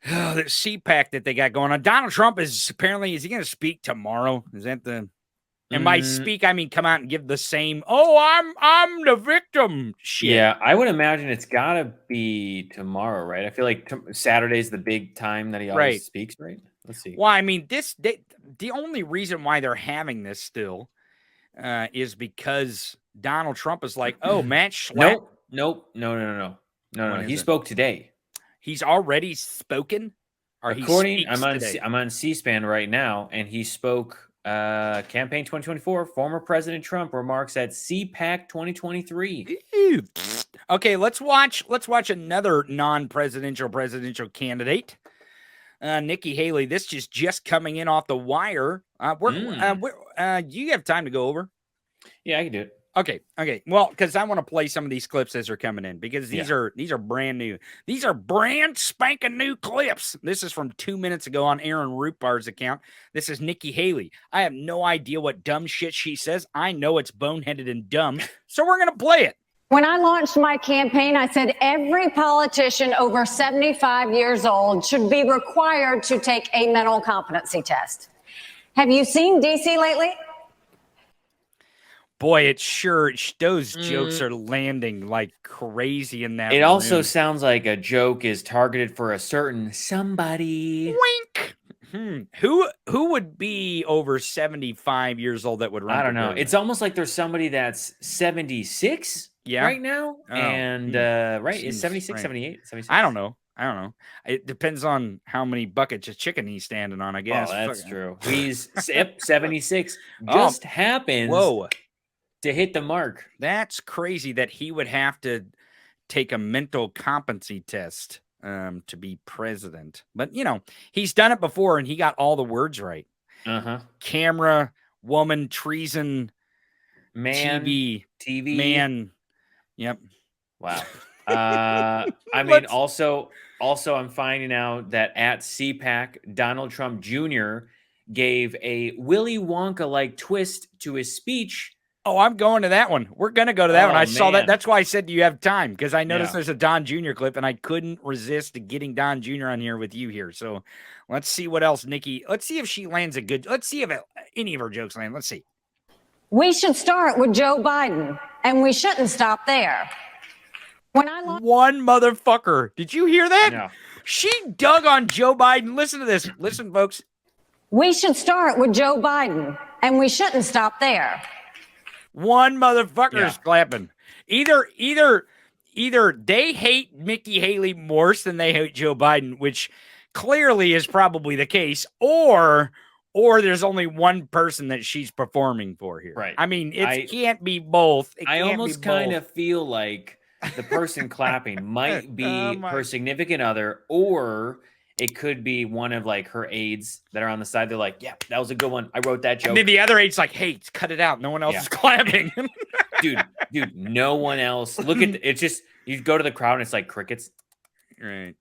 Oh, the CPAC that they got going on. Donald Trump is he going to speak tomorrow? Is that the? And by speak, I mean come out and give the same. Oh, I'm the victim. Shit. Yeah, I would imagine it's got to be tomorrow, right? I feel like Saturday's the big time that he always speaks, right? Let's see. Well, I mean, the only reason why they're having this still is because Donald Trump is like, oh, Matt Schlapp. Nope. No. He spoke today. He's already spoken. Or According, I'm on C-SPAN right now, and he spoke. Campaign 2024. Former President Trump remarks at CPAC 2023. Okay, let's watch another non-presidential presidential candidate. Nikki Haley. This is just coming in off the wire. Do you have time to go over? Yeah, I can do it. Okay. Well, because I want to play some of these clips as they're coming in because these are brand new. These are brand spanking new clips. This is from 2 minutes ago on Aaron Rootbar's account. This is Nikki Haley. I have no idea what dumb shit she says. I know it's boneheaded and dumb, so we're gonna play it. When I launched my campaign, I said every politician over 75 years old should be required to take a mental competency test. Have you seen DC lately? Boy, it's sure those jokes are landing like crazy in that. It also sounds like a joke is targeted for a certain somebody. Wink. Who would be over 75 years old that would run? I don't know. It's almost like there's somebody that's 76 right now. And right, is 76, right. 78, 76? I don't know. It depends on how many buckets of chicken he's standing on, I guess. Oh, that's true. He's 76. Just happens to hit the mark. That's crazy that he would have to take a mental competency test to be president. But, he's done it before and he got all the words right. Camera, woman, treason, man, TV, man. Yep. Wow. I mean, also, I'm finding out that at CPAC, Donald Trump Jr. gave a Willy Wonka-like twist to his speech. Oh, I'm going to that one. We're going to go to that one. I saw that. That's why I said, do you have time? Because I noticed there's a Don Jr. clip, and I couldn't resist getting Don Jr. on here with you here. So let's see what else, Nikki. Let's see if she lands a good. Let's see if any of her jokes land. Let's see. We should start with Joe Biden, and we shouldn't stop there. One motherfucker. Did you hear that? No. She dug on Joe Biden. Listen to this. Listen, folks. We should start with Joe Biden, and we shouldn't stop there. One motherfucker is clapping. Either they hate Nikki Haley worse than they hate Joe Biden, which clearly is probably the case, or there's only one person that she's performing for here. Right. I mean, it can't be both. I almost kind of feel like the person clapping might be her significant other, or it could be one of like her aides that are on the side. They're like, yeah, that was a good one. I wrote that joke. And then the other aide's like, hey, cut it out. No one else is clapping. dude, no one else. Look at it's just, you go to the crowd and it's like crickets. Right.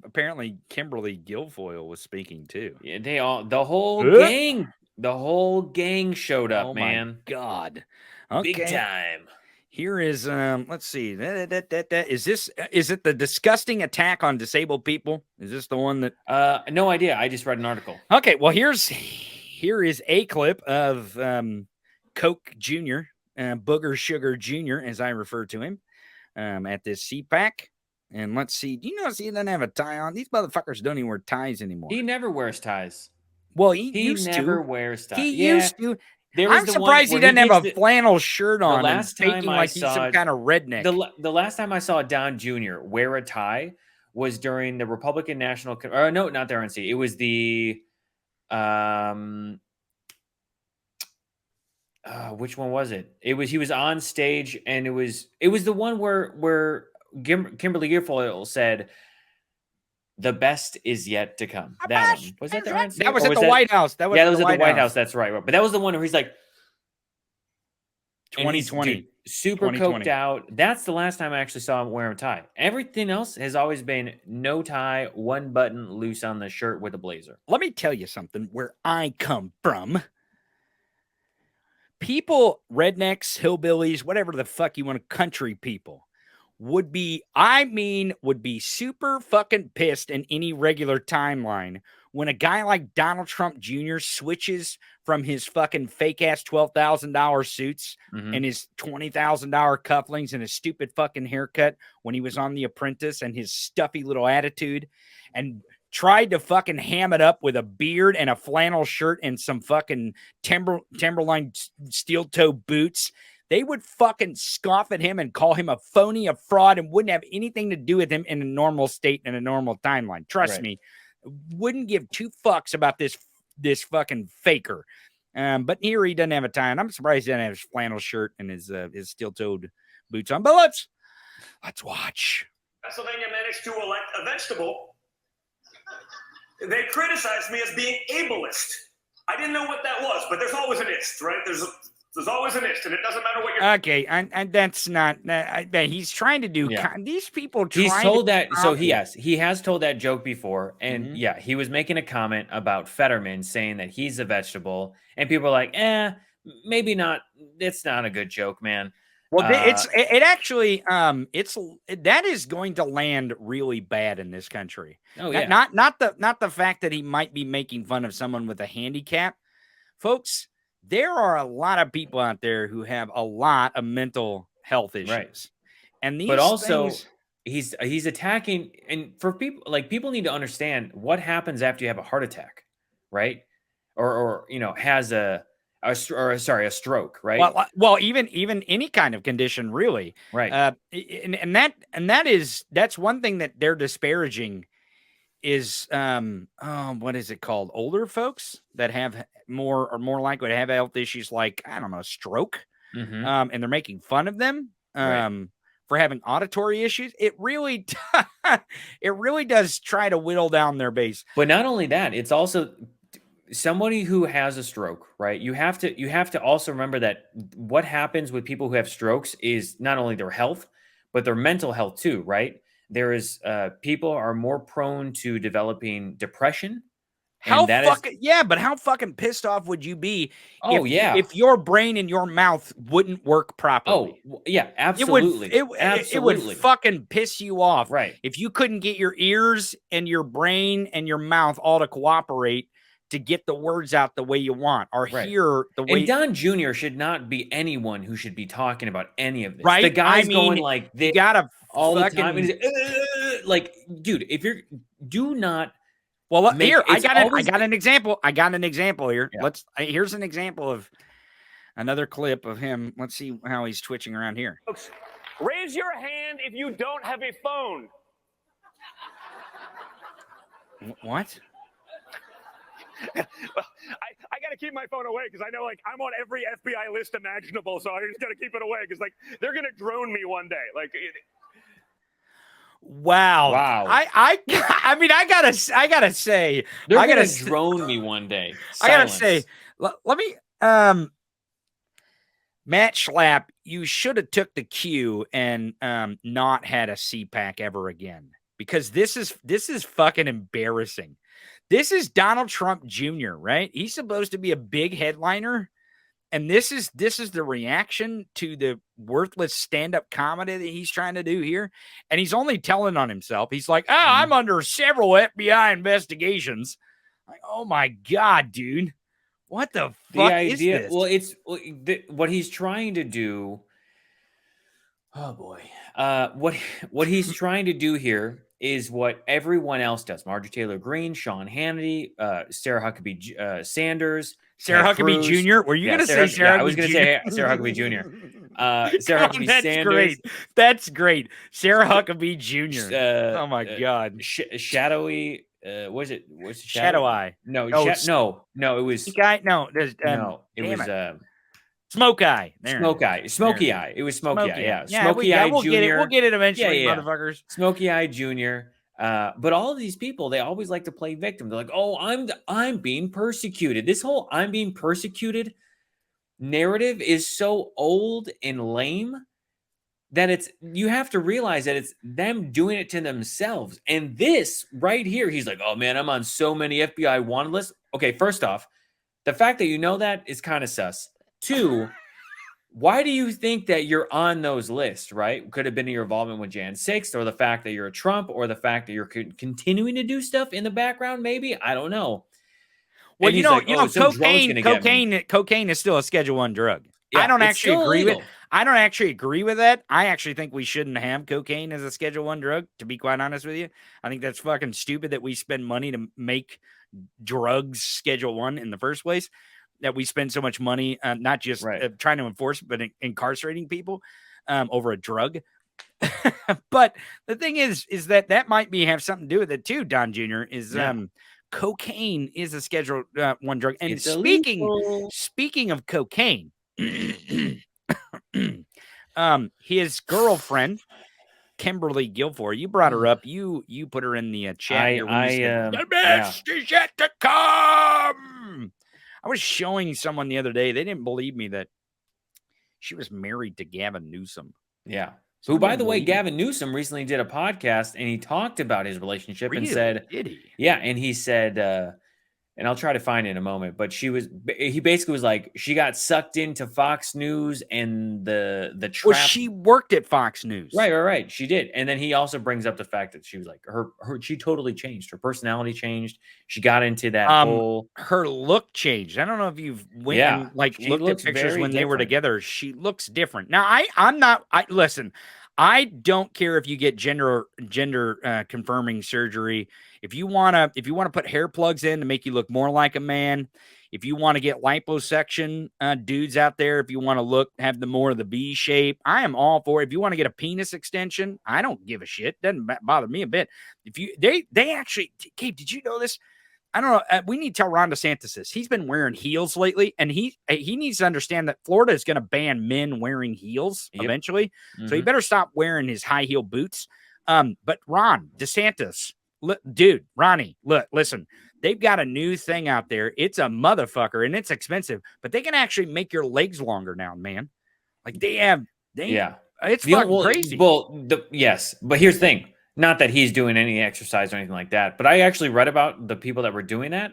Apparently Kimberly Guilfoyle was speaking too. Yeah, the whole gang showed up, man. My God. Okay. Big time. Here is let's see. Is it the disgusting attack on disabled people? Is this the one that no idea. I just read an article. Okay, well here is a clip of Coke Jr., Booger Sugar Jr., as I refer to him, at this CPAC. And let's see. Do you notice he doesn't have a tie on? These motherfuckers don't even wear ties anymore. He never wears ties. Well, he never wears ties. He used to. I'm surprised he doesn't have a flannel shirt on. Last time he's some kind of redneck. The last time I saw Don Jr. wear a tie was during the Republican National. Or no, not the RNC. It was the. Which one was it? He was on stage, and it was the one where Kimberly Guilfoyle said, "The best is yet to come." That one. Was that the RNC? That was at the White House. That was at the White House. That's right. But that was the one where he's like 2020. Super coked out. That's the last time I actually saw him wear a tie. Everything else has always been no tie, one button loose on the shirt with a blazer. Let me tell you something. Where I come from, people, rednecks, hillbillies, whatever the fuck you want, country people, would be super fucking pissed in any regular timeline when a guy like Donald Trump Jr. switches from his fucking fake ass $12,000 suits and his $20,000 cufflinks and his stupid fucking haircut when he was on The Apprentice and his stuffy little attitude, and tried to fucking ham it up with a beard and a flannel shirt and some fucking Timberline steel toe boots. They would fucking scoff at him and call him a phony, a fraud, and wouldn't have anything to do with him in a normal state in a normal timeline. Trust me, wouldn't give two fucks about this fucking faker. But here he doesn't have a tie, and I'm surprised he doesn't have his flannel shirt and his steel-toed boots on. But let's watch. Pennsylvania managed to elect a vegetable. They criticized me as being ableist. I didn't know what that was, but there's always an ist, right? There's always an ist, and it doesn't matter what you're. Okay, and that's not. He's trying to do. These people. He's told that. So he has told that joke before, and he was making a comment about Fetterman saying that he's a vegetable, and people are like, maybe not. It's not a good joke, man. Well, that is going to land really bad in this country. Oh yeah, not the fact that he might be making fun of someone with a handicap, folks. There are a lot of people out there who have a lot of mental health issues, and these. But also, he's attacking, and for people need to understand what happens after you have a heart attack, right? Or has a stroke, right? Well, even any kind of condition, really, right? That's one thing that they're disparaging is what is it called? Older folks that are more likely to have health issues like, I don't know, stroke. And they're making fun of them for having auditory issues. It really does try to whittle down their base. But not only that, it's also somebody who has a stroke, right? You have to also remember that what happens with people who have strokes is not only their health, but their mental health too, right? There is people are more prone to developing depression. But how fucking pissed off would you be if your brain and your mouth wouldn't work properly? Oh, yeah, absolutely. It would fucking piss you off. Right. If you couldn't get your ears and your brain and your mouth all to cooperate to get the words out the way you want, or hear the way. And Don Jr. should not be anyone who should be talking about any of this. Right? The guy's going like this all the time. And like, dude, do not. Well, here I got an example. I got an example here. Yeah. Here's an example of another clip of him. Let's see how he's twitching around here. Folks, raise your hand if you don't have a phone. What? Well, I got to keep my phone away because I know, like, I'm on every FBI list imaginable, so I just got to keep it away because, like, they're gonna drone me one day. Like, wow. I mean, I gotta say, they're gonna drone me one day. Silence. I gotta say, let me, Matt Schlapp, you should have took the cue and not had a CPAC ever again, because this is fucking embarrassing. This is Donald Trump Jr., right? He's supposed to be a big headliner, and this is the reaction to the worthless stand-up comedy that he's trying to do here. And he's only telling on himself. He's like, I'm under several FBI investigations. Like, oh my God, dude. What the fuck is this? Well, what he's trying to do. Oh boy. What he's trying to do here is what everyone else does. Marjorie Taylor Greene, Sean Hannity, Sarah Huckabee Sanders, Sarah Huckabee Jr. Were you going to say Sarah? I was going to say Sarah Huckabee Jr. Sarah Huckabee Sanders. Great. That's great. Sarah Huckabee Jr. Oh my God. Shadowy. Was it Shadow Eye? No, no. It was guy. No, it was Smoke Eye. Smoky Eye. It was Smoky Eye. Yeah. Smoky Eye Jr. We'll get it eventually, motherfuckers. Smoky Eye Jr. But all of these people, they always like to play victim. They're like, "Oh, I'm being persecuted." This whole "I'm being persecuted" narrative is so old and lame that you have to realize that it's them doing it to themselves. And this right here, he's like, "Oh man, I'm on so many FBI wanted lists." Okay, first off, the fact that you know that is kind of sus. Two, why do you think that you're on those lists, right? Could have been your involvement with Jan 6th, or the fact that you're a Trump, or the fact that you're continuing to do stuff in the background, maybe? I don't know. Well, And he's like, oh, some drone's going to get me. cocaine is still a Schedule 1 drug. Yeah, I don't it's actually still agree with. illegal. I don't actually agree with that. I actually think we shouldn't have cocaine as a Schedule 1 drug. To be quite honest with you, I think that's fucking stupid that we spend money to make drugs Schedule 1 in the first place. That we spend so much money, not just trying to enforce, but incarcerating people over a drug. But the thing is that might have something to do with it too. Don Jr. is cocaine is a Schedule 1 drug. And it's speaking of cocaine, his girlfriend Kimberly Guilfoyle, you brought her up. You put her in the chat here. The best is yet to come. I was showing someone the other day. They didn't believe me that she was married to Gavin Newsom. Yeah. Who, by the way, Gavin Newsom recently did a podcast and he talked about his relationship and said, did he? Yeah. And he said, and I'll try to find it in a moment, but he basically was like, she got sucked into Fox News and the trap. Well, she worked at Fox News. Right. She did. And then he also brings up the fact that she was like, she totally changed. Her personality changed. She got into that whole. Her look changed. I don't know if you've looked at pictures when they were together. She looks different. Now, listen, I don't care if you get gender confirming surgery. If you want to put hair plugs in to make you look more like a man, if you want to get liposuction dudes out there, if you want to have the more of the V shape, I am all for it. If you want to get a penis extension, I don't give a shit. Doesn't bother me a bit. They actually, Gabe, did you know this? I don't know. We need to tell Ron DeSantis this. He's been wearing heels lately, and he needs to understand that Florida is going to ban men wearing heels eventually. Mm-hmm. So he better stop wearing his high heel boots. But Ron DeSantis, dude, Ronnie, listen, they've got a new thing out there. It's a motherfucker, and it's expensive, but they can actually make your legs longer now, man. Like it's fucking crazy. Yes, but here's the thing. Not that he's doing any exercise or anything like that, but I actually read about the people that were doing that.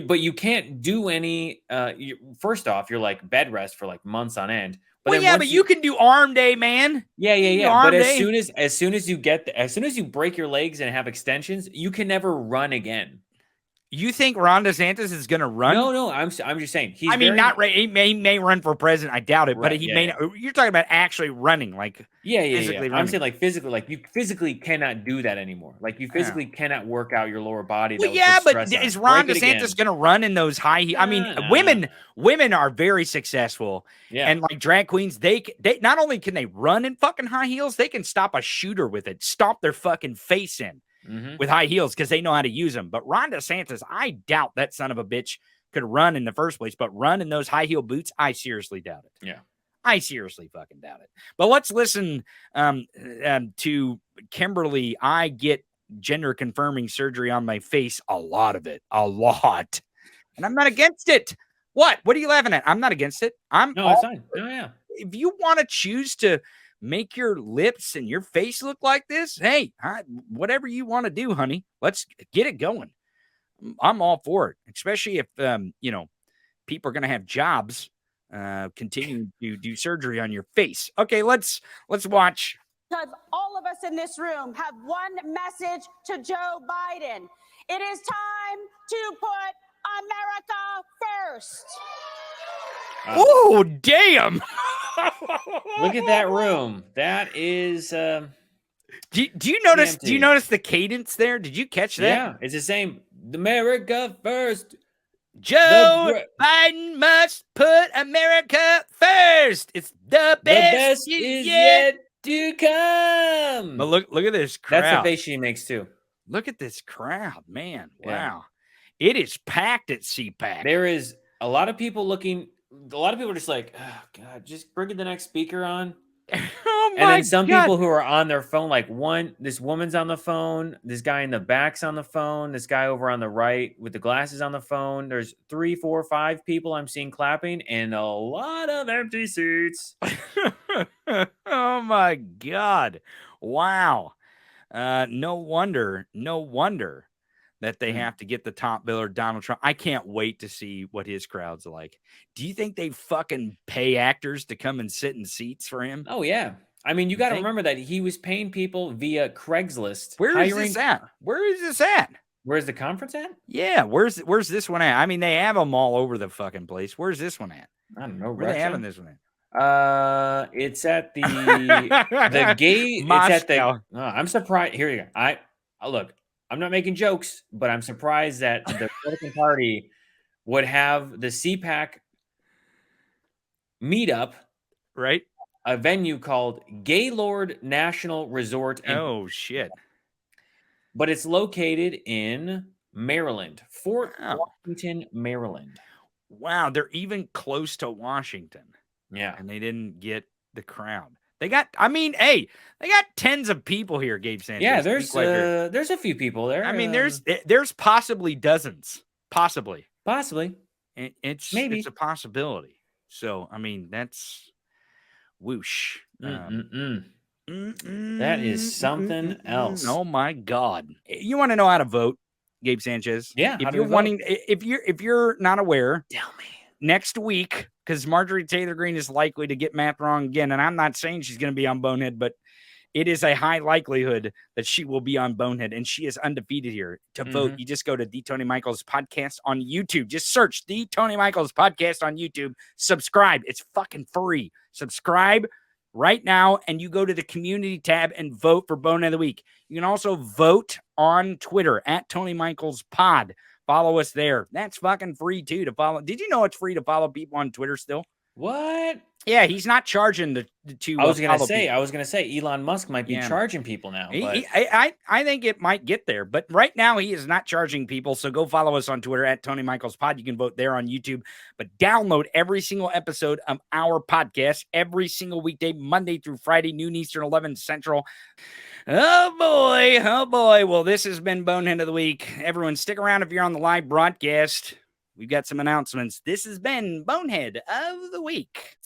But you can't do any. First off, you're like bed rest for like months on end. But but you can do arm day, man. Yeah. But as soon as you break your legs and have extensions, you can never run again. You think Ron DeSantis is going to run? No. I'm just saying. He may run for president. I doubt it, but he may not. You're talking about actually running, like physically running. I'm saying like physically, like you phically cannot do that anymore. Like you physically cannot work out your lower body. But is Ron DeSantis going to run in those high heels? I mean, women are very successful, and like drag queens, they not only can they run in fucking high heels, they can stop a shooter with it, stomp their fucking face in. Mm-hmm. With high heels because they know how to use them. But Ron DeSantis, I doubt that son of a bitch could run in the first place. But run in those high heel boots, I seriously doubt it. Yeah. I seriously fucking doubt it. But let's listen to Kimberly. I get gender confirming surgery on my face, a lot of it, a lot. And I'm not against it. What are you laughing at? I'm not against it. It's fine. Oh, yeah. If you want to choose to make your lips and your face look like this, hey, whatever you want to do, honey, let's get it going. I'm all for it, especially if people are going to have jobs, continuing to do surgery on your face. Okay, let's watch. Because all of us in this room have one message to Joe Biden. It is time to put America first. Oh, damn. Look at that room. That is do you notice empty. Do you notice the cadence there? Did you catch that? Yeah, it's the same. America first. Joe Biden must put America first. It's the best is yet to come. But look at this crowd. That's the face she makes too. Look at this crowd, man. Wow. It is packed at CPAC. There is a lot of people looking. A lot of people are just like, oh, God, just bring the next speaker on. Oh my And then some God. people who are on their phone, like this woman's on the phone, this guy in the back's on the phone, this guy over on the right with the glasses on the phone. There's 3, 4, 5 people I'm seeing clapping and a lot of empty seats. Oh my God. Wow. No wonder that they have to get the top biller, Donald Trump. I can't wait to see what his crowd's like. Do you think they fucking pay actors to come and sit in seats for him? Oh, yeah. I mean, you got to remember that he was paying people via Craigslist. Where is this at? Where is this at? Where's the conference at? Yeah, where's this one at? I mean, they have them all over the fucking place. Where's this one at? I don't know. Where are they having this one at? It's at the gate. It's at the. I'm surprised. Here you go. Look. I'm not making jokes, but I'm surprised that the Republican Party would have the CPAC meetup, right? A venue called Gaylord National Resort. Oh shit! But it's located in Maryland, Fort Washington, Maryland. Wow, they're even close to Washington. Yeah, and they didn't get the crowd. They got, I mean, hey, they got tens of people here, Gabe Sanchez. Yeah, there's a few people there. I mean, there's possibly dozens. Possibly. It's a possibility. So, I mean, that's whoosh. That is something else. Oh my God. You want to know how to vote, Gabe Sanchez? Yeah. If you're not aware, tell me. Next week, because Marjorie Taylor Greene is likely to get math wrong again. And I'm not saying she's going to be on Bonehead, but it is a high likelihood that she will be on Bonehead. And she is undefeated here. To vote, you just go to the Tony Michaels podcast on YouTube. Just search the Tony Michaels podcast on YouTube. Subscribe. It's fucking free. Subscribe right now. And you go to the community tab and vote for Bonehead of the Week. You can also vote on Twitter at Tony Michaels Pod. Follow us there. That's fucking free too to follow. Did you know it's free to follow people on Twitter still? What? Yeah, he's not charging I was gonna say Elon Musk might be charging people now. I think it might get there, but right now he is not charging people. So go follow us on Twitter at Tony Michaels Pod. You can vote there on YouTube, but download every single episode of our podcast every single weekday, Monday through Friday, noon Eastern, 11 Central. Oh boy. Well, this has been Bonehead of the Week. Everyone, stick around if you're on the live broadcast. We've got some announcements. This has been Bonehead of the Week.